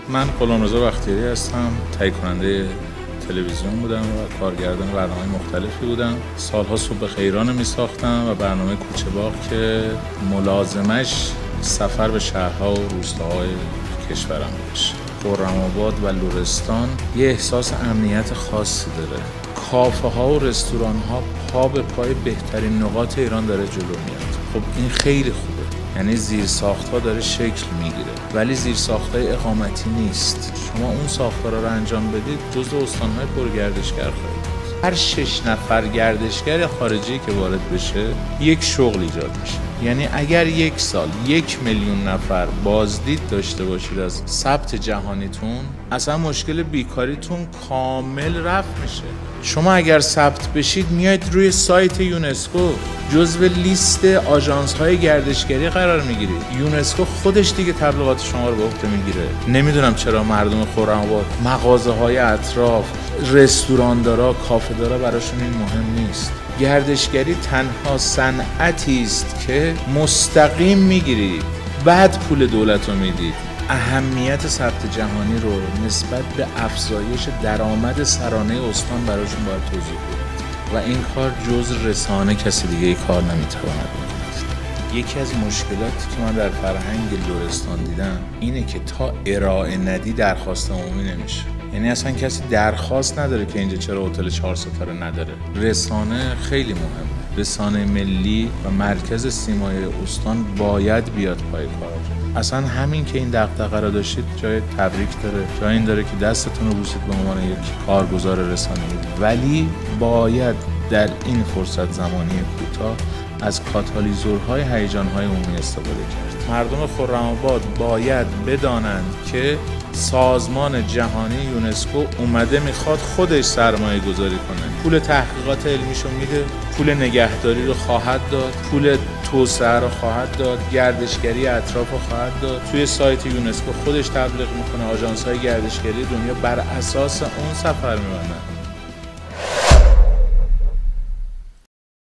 من غلامرضا بختیاری هستم. تهیه کننده تلویزیون بودم و کارگردان برنامه مختلفی بودم. سالها صبح خیران می ساختم و برنامه کوچه باغ که ملازمش سفر به شهرها و روستاهای کشورم باشه. خرم‌آباد و لرستان یه احساس امنیت خاصی داره. کافه ها و رستوران ها پا به پای بهترین نقاط ایران داره جلو میاد. خب این خیلی خوبه. یعنی زیرساخت‌ها داره شکل میگیره، ولی زیرساخت‌های اقامتی نیست. شما اون ساختارا رو انجام بدید جزء استان‌های پرگردشگر خواهید. هر 6 نفر گردشگر خارجی که وارد بشه یک شغل ایجاد میشه. یعنی اگر یک سال 1 میلیون نفر بازدید داشته باشید از ثبت جهانیتون، اصلا مشکل بیکاریتون کامل رفع میشه. شما اگر ثبت بشید میاید روی سایت یونسکو جزو لیست آژانس‌های گردشگری قرار میگیرید. یونسکو خودش دیگه تبلیغات شما رو به عهده میگیره. نمیدونم چرا مردم خرم‌آباد، مغازه‌های اطراف، رستوراندارا، کافه‌دارا براشون این مهم نیست. گردشگری تنها صنعتی است که مستقیم میگیرید، بعد پول دولت رو میدید. اهمیت ثبت جهانی رو نسبت به افزایش درآمد سرانه استان براشون باید توضیح بدید و این کار جز رسانه کسی دیگه ای کار نمیتواند بکنه. یکی از مشکلاتی که من در فرهنگ لرستان دیدم اینه که تا ارائه ندی درخواست عمومی نمیشه. یعنی اصلا کسی درخواست نداره که اینجا چرا هتل 4 ستاره نداره. رسانه خیلی مهمه. رسانه ملی و مرکز سیمای استان باید بیاد پای کار. اصلا همین که این دغدغه رو داشتید جای تبریک داره، جای این داره که دستتون رو بوسید به عنوان یک کارگزار رسانه‌ای. ولی باید در این فرصت زمانی کوتاه از کاتالیزورهای هیجان‌های عمومی استفاده کرد. مردم خرم‌آباد باید بدانند که سازمان جهانی یونسکو اومده میخواد خودش سرمایه گذاری کنه. پول تحقیقات علمیشو میده، پول نگهداری رو خواهد داد، پول توسعه رو خواهد داد، گردشگری اطراف رو خواهد داد. توی سایت یونسکو خودش تبلیغ میکنه، آژانس‌های گردشگری دنیا بر اساس اون سفر میبرن.